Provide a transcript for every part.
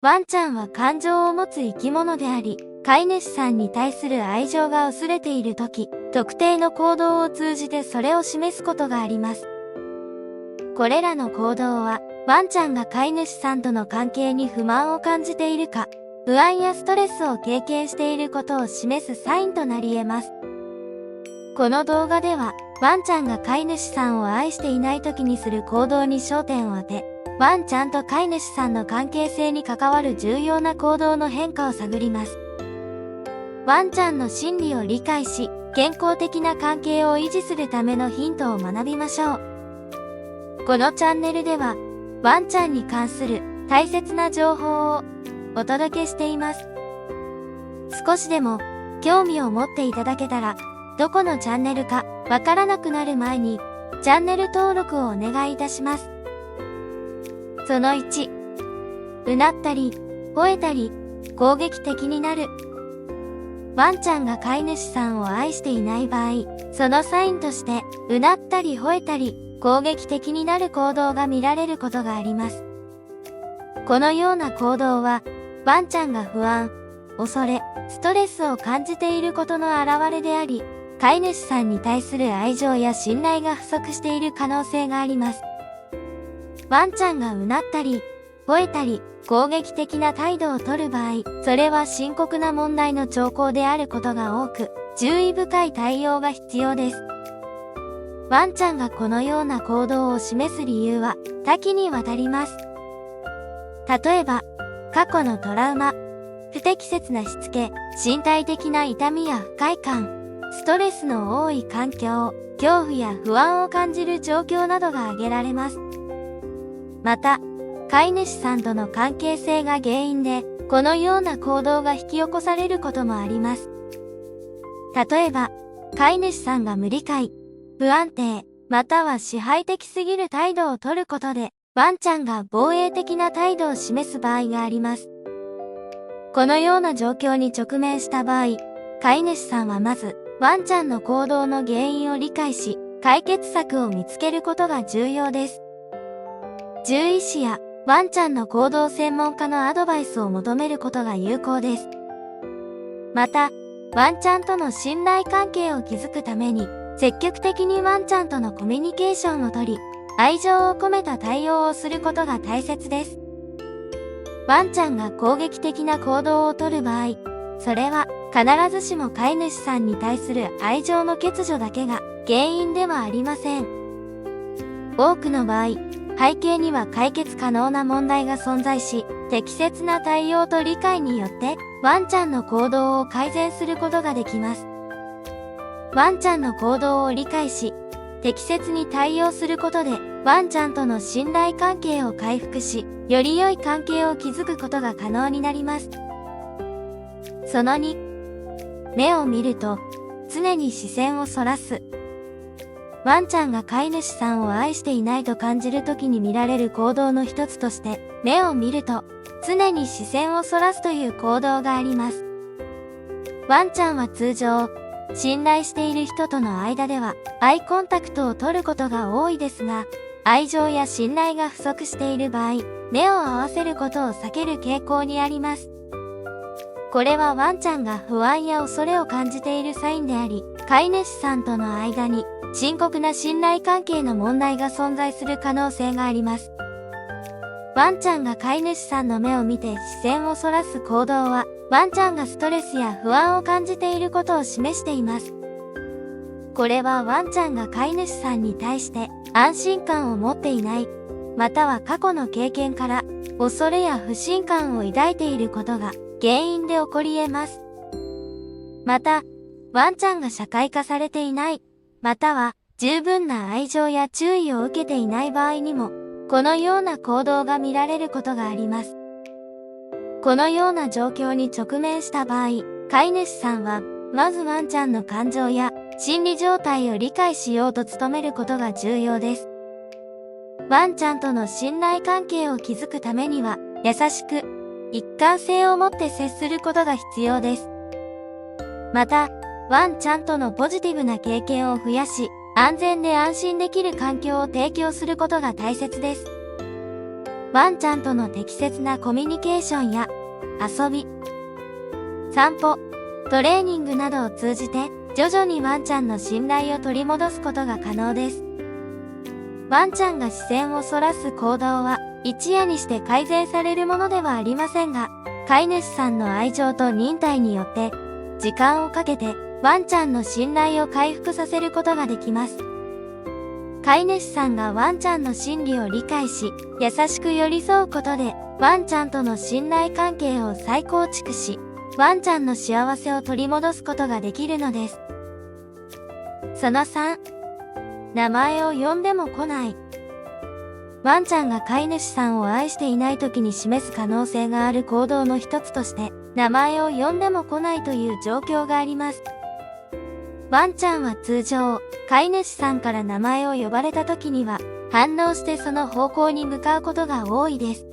ワンちゃんは感情を持つ生き物であり、飼い主さんに対する愛情が薄れているとき、特定の行動を通じてそれを示すことがあります。これらの行動は、ワンちゃんが飼い主さんとの関係に不満を感じているか、不安やストレスを経験していることを示すサインとなり得ます。この動画では、ワンちゃんが飼い主さんを愛していない時にする行動に焦点を当て、ワンちゃんと飼い主さんの関係性に関わる重要な行動の変化を探ります。ワンちゃんの心理を理解し、健康的な関係を維持するためのヒントを学びましょう。このチャンネルでは、ワンちゃんに関する大切な情報をお届けしています。少しでも興味を持っていただけたら、どこのチャンネルかわからなくなる前に、チャンネル登録をお願いいたします。その1、うなったり、吠えたり、攻撃的になる。ワンちゃんが飼い主さんを愛していない場合、そのサインとして、うなったり吠えたり、攻撃的になる行動が見られることがあります。このような行動は、ワンちゃんが不安、恐れ、ストレスを感じていることの表れであり、飼い主さんに対する愛情や信頼が不足している可能性があります。ワンちゃんがうなったり、吠えたり、攻撃的な態度をとる場合、それは深刻な問題の兆候であることが多く、注意深い対応が必要です。ワンちゃんがこのような行動を示す理由は多岐にわたります。例えば、過去のトラウマ、不適切なしつけ、身体的な痛みや不快感、ストレスの多い環境、恐怖や不安を感じる状況などが挙げられます。また、飼い主さんとの関係性が原因で、このような行動が引き起こされることもあります。例えば、飼い主さんが無理解、不安定、または支配的すぎる態度をとることで、ワンちゃんが防衛的な態度を示す場合があります。このような状況に直面した場合、飼い主さんはまず、ワンちゃんの行動の原因を理解し、解決策を見つけることが重要です。獣医師やワンちゃんの行動専門家のアドバイスを求めることが有効です。また、ワンちゃんとの信頼関係を築くために、積極的にワンちゃんとのコミュニケーションをとり、愛情を込めた対応をすることが大切です。ワンちゃんが攻撃的な行動をとる場合、それは必ずしも飼い主さんに対する愛情の欠如だけが原因ではありません。多くの場合、背景には解決可能な問題が存在し、適切な対応と理解によって、ワンちゃんの行動を改善することができます。ワンちゃんの行動を理解し、適切に対応することで、ワンちゃんとの信頼関係を回復し、より良い関係を築くことが可能になります。その2、目を見ると、常に視線をそらす。ワンちゃんが飼い主さんを愛していないと感じるときに見られる行動の一つとして、目を見ると、常に視線をそらすという行動があります。ワンちゃんは通常、信頼している人との間では、アイコンタクトを取ることが多いですが、愛情や信頼が不足している場合、目を合わせることを避ける傾向にあります。これはワンちゃんが不安や恐れを感じているサインであり、飼い主さんとの間に深刻な信頼関係の問題が存在する可能性があります。ワンちゃんが飼い主さんの目を見て視線をそらす行動は、ワンちゃんがストレスや不安を感じていることを示しています。これはワンちゃんが飼い主さんに対して安心感を持っていない、または過去の経験から恐れや不信感を抱いていることが原因で起こり得ます。また、ワンちゃんが社会化されていない、または十分な愛情や注意を受けていない場合にも、このような行動が見られることがあります。このような状況に直面した場合、飼い主さんは、まずワンちゃんの感情や心理状態を理解しようと努めることが重要です。ワンちゃんとの信頼関係を築くためには、優しく、一貫性を持って接することが必要です。また、ワンちゃんとのポジティブな経験を増やし、安全で安心できる環境を提供することが大切です。ワンちゃんとの適切なコミュニケーションや遊び、散歩、トレーニングなどを通じて徐々にワンちゃんの信頼を取り戻すことが可能です。ワンちゃんが視線をそらす行動は一夜にして改善されるものではありませんが、飼い主さんの愛情と忍耐によって時間をかけてワンちゃんの信頼を回復させることができます。飼い主さんがワンちゃんの心理を理解し、優しく寄り添うことでワンちゃんとの信頼関係を再構築し、ワンちゃんの幸せを取り戻すことができるのです。その3、名前を呼んでも来ない。ワンちゃんが飼い主さんを愛していない時に示す可能性がある行動の一つとして、名前を呼んでも来ないという状況があります。ワンちゃんは通常、飼い主さんから名前を呼ばれた時には、反応してその方向に向かうことが多いです。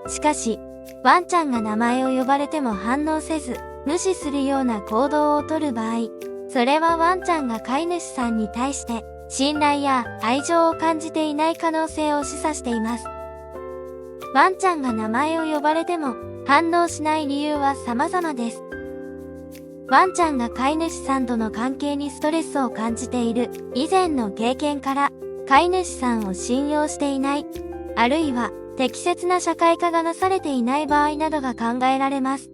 しかし、ワンちゃんが名前を呼ばれても反応せず、無視するような行動をとる場合、それはワンちゃんが飼い主さんに対して信頼や愛情を感じていない可能性を示唆しています。ワンちゃんが名前を呼ばれても反応しない理由は様々です。ワンちゃんが飼い主さんとの関係にストレスを感じている以前の経験から飼い主さんを信用していない、あるいは適切な社会化がなされていない場合などが考えられます。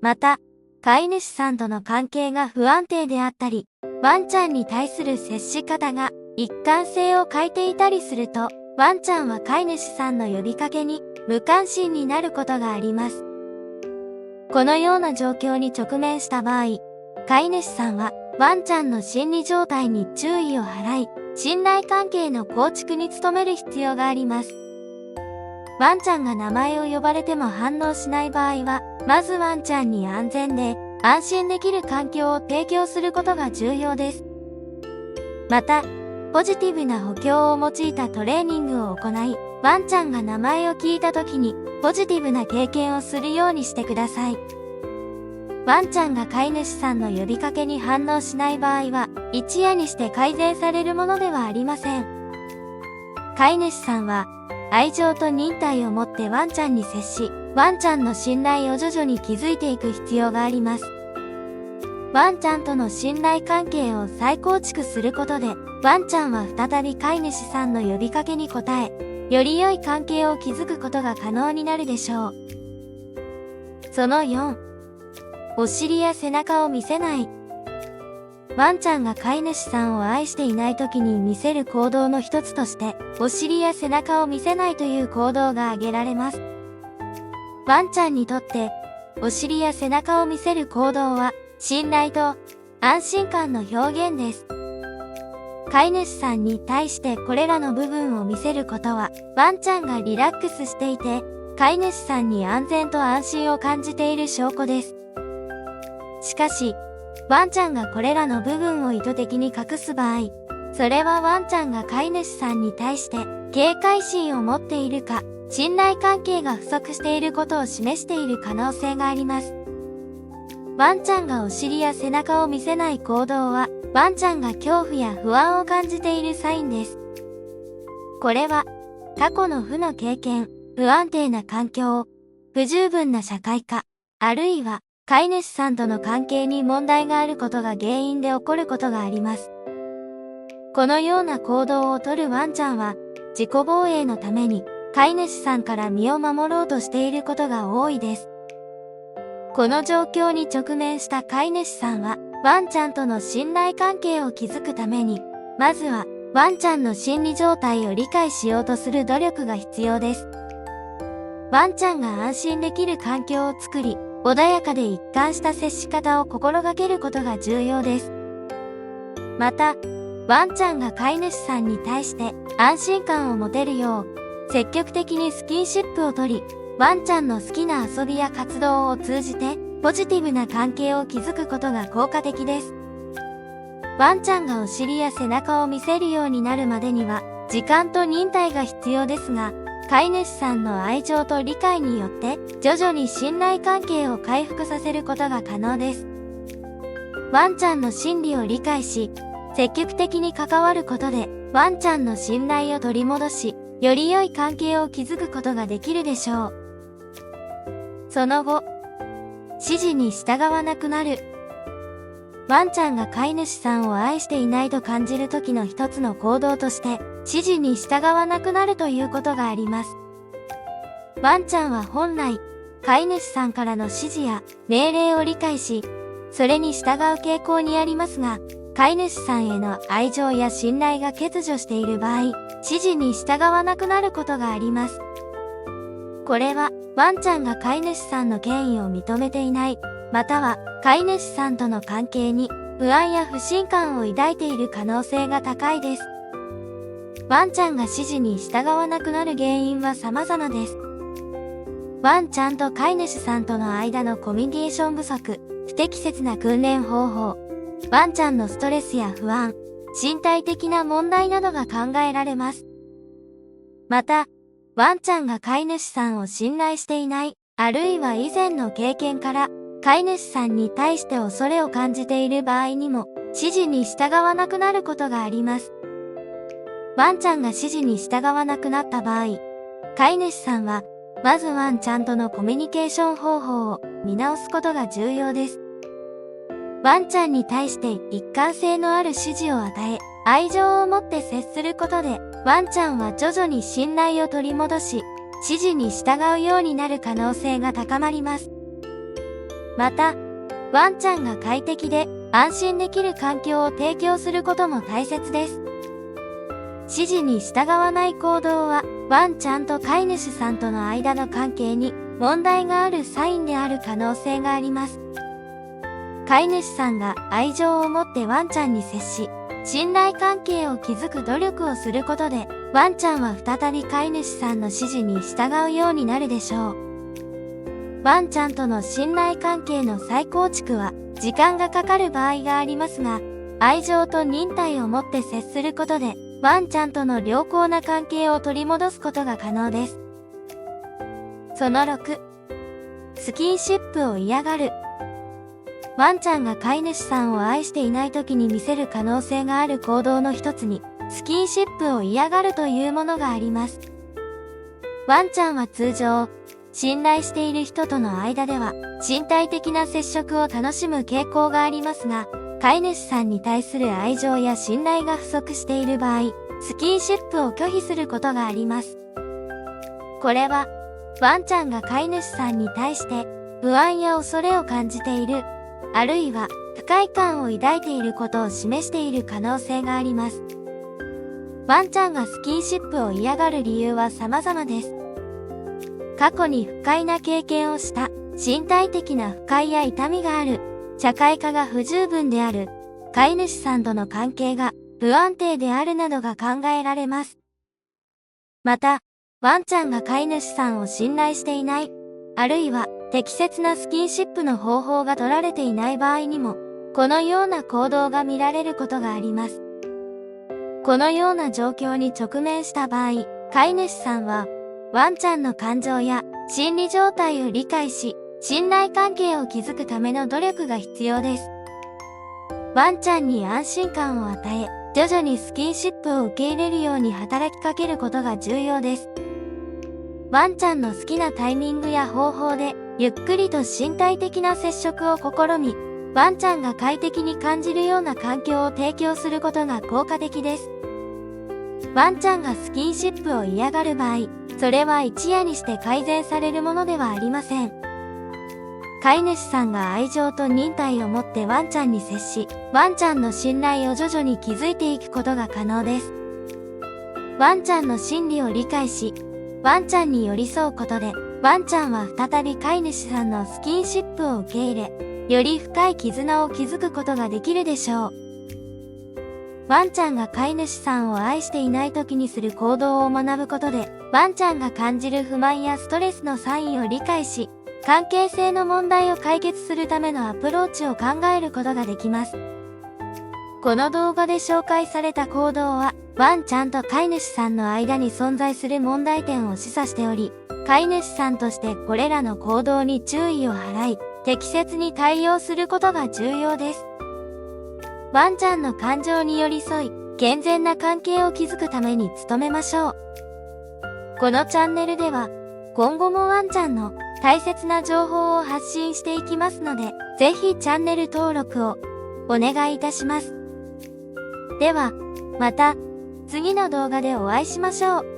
また、飼い主さんとの関係が不安定であったり、ワンちゃんに対する接し方が一貫性を欠いていたりすると、ワンちゃんは飼い主さんの呼びかけに無関心になることがあります。このような状況に直面した場合、飼い主さんはワンちゃんの心理状態に注意を払い、信頼関係の構築に努める必要があります。ワンちゃんが名前を呼ばれても反応しない場合は、まずワンちゃんに安全で安心できる環境を提供することが重要です。また、ポジティブな補強を用いたトレーニングを行い、ワンちゃんが名前を聞いた時にポジティブな経験をするようにしてください。ワンちゃんが飼い主さんの呼びかけに反応しない場合は、一夜にして改善されるものではありません。飼い主さんは、愛情と忍耐を持ってワンちゃんに接し、ワンちゃんの信頼を徐々に築いていく必要があります。ワンちゃんとの信頼関係を再構築することで、ワンちゃんは再び飼い主さんの呼びかけに応え、より良い関係を築くことが可能になるでしょう。その4、お尻や背中を見せない。ワンちゃんが飼い主さんを愛していない時に見せる行動の一つとして、お尻や背中を見せないという行動が挙げられます。ワンちゃんにとって、お尻や背中を見せる行動は、信頼と安心感の表現です。飼い主さんに対してこれらの部分を見せることは、ワンちゃんがリラックスしていて、飼い主さんに安全と安心を感じている証拠です。しかし、ワンちゃんがこれらの部分を意図的に隠す場合、それはワンちゃんが飼い主さんに対して警戒心を持っているか、信頼関係が不足していることを示している可能性があります。ワンちゃんがお尻や背中を見せない行動は、ワンちゃんが恐怖や不安を感じているサインです。これは、過去の負の経験、不安定な環境、不十分な社会化、あるいは、飼い主さんとの関係に問題があることが原因で起こることがあります。このような行動をとるワンちゃんは、自己防衛のために、飼い主さんから身を守ろうとしていることが多いです。この状況に直面した飼い主さんは、ワンちゃんとの信頼関係を築くために、まずは、ワンちゃんの心理状態を理解しようとする努力が必要です。ワンちゃんが安心できる環境を作り、穏やかで一貫した接し方を心がけることが重要です。また、ワンちゃんが飼い主さんに対して安心感を持てるよう、積極的にスキンシップをとり、ワンちゃんの好きな遊びや活動を通じて、ポジティブな関係を築くことが効果的です。ワンちゃんがお尻や背中を見せるようになるまでには、時間と忍耐が必要ですが、飼い主さんの愛情と理解によって、徐々に信頼関係を回復させることが可能です。ワンちゃんの心理を理解し、積極的に関わることで、ワンちゃんの信頼を取り戻し、より良い関係を築くことができるでしょう。その後、指示に従わなくなる。ワンちゃんが飼い主さんを愛していないと感じる時の一つの行動として、指示に従わなくなるということがあります。ワンちゃんは本来、飼い主さんからの指示や命令を理解し、それに従う傾向にありますが、飼い主さんへの愛情や信頼が欠如している場合、指示に従わなくなることがあります。これは、ワンちゃんが飼い主さんの権威を認めていない、または飼い主さんとの関係に不安や不信感を抱いている可能性が高いです。ワンちゃんが指示に従わなくなる原因は様々です。ワンちゃんと飼い主さんとの間のコミュニケーション不足、不適切な訓練方法、ワンちゃんのストレスや不安、身体的な問題などが考えられます。また、ワンちゃんが飼い主さんを信頼していない、あるいは以前の経験から、飼い主さんに対して恐れを感じている場合にも、指示に従わなくなることがあります。ワンちゃんが指示に従わなくなった場合、飼い主さんは、まずワンちゃんとのコミュニケーション方法を見直すことが重要です。ワンちゃんに対して一貫性のある指示を与え、愛情を持って接することで、ワンちゃんは徐々に信頼を取り戻し、指示に従うようになる可能性が高まります。また、ワンちゃんが快適で安心できる環境を提供することも大切です。指示に従わない行動は、ワンちゃんと飼い主さんとの間の関係に問題があるサインである可能性があります。飼い主さんが愛情を持ってワンちゃんに接し、信頼関係を築く努力をすることで、ワンちゃんは再び飼い主さんの指示に従うようになるでしょう。ワンちゃんとの信頼関係の再構築は時間がかかる場合がありますが、愛情と忍耐を持って接することで、ワンちゃんとの良好な関係を取り戻すことが可能です。その6、スキンシップを嫌がる。ワンちゃんが飼い主さんを愛していない時に見せる可能性がある行動の一つに、スキンシップを嫌がるというものがあります。ワンちゃんは通常、信頼している人との間では、身体的な接触を楽しむ傾向がありますが、飼い主さんに対する愛情や信頼が不足している場合、スキンシップを拒否することがあります。これは、ワンちゃんが飼い主さんに対して不安や恐れを感じている、あるいは不快感を抱いていることを示している可能性があります。ワンちゃんがスキンシップを嫌がる理由は様々です。過去に不快な経験をした、身体的な不快や痛みがある、社会化が不十分である、飼い主さんとの関係が不安定であるなどが考えられます。また、ワンちゃんが飼い主さんを信頼していない、あるいは適切なスキンシップの方法が取られていない場合にも、このような行動が見られることがあります。このような状況に直面した場合、飼い主さんは、ワンちゃんの感情や心理状態を理解し、信頼関係を築くための努力が必要です。ワンちゃんに安心感を与え、徐々にスキンシップを受け入れるように働きかけることが重要です。ワンちゃんの好きなタイミングや方法で、ゆっくりと身体的な接触を試み、ワンちゃんが快適に感じるような環境を提供することが効果的です。ワンちゃんがスキンシップを嫌がる場合、それは一夜にして改善されるものではありません。飼い主さんが愛情と忍耐を持ってワンちゃんに接し、ワンちゃんの信頼を徐々に築いていくことが可能です。ワンちゃんの心理を理解し、ワンちゃんに寄り添うことで、ワンちゃんは再び飼い主さんのスキンシップを受け入れ、より深い絆を築くことができるでしょう。ワンちゃんが飼い主さんを愛していない時にする行動を学ぶことで、ワンちゃんが感じる不満やストレスのサインを理解し、関係性の問題を解決するためのアプローチを考えることができます。この動画で紹介された行動は、ワンちゃんと飼い主さんの間に存在する問題点を示唆しており、飼い主さんとしてこれらの行動に注意を払い、適切に対応することが重要です。ワンちゃんの感情に寄り添い、健全な関係を築くために努めましょう。このチャンネルでは、今後もワンちゃんの大切な情報を発信していきますので、ぜひチャンネル登録をお願いいたします。では、また次の動画でお会いしましょう。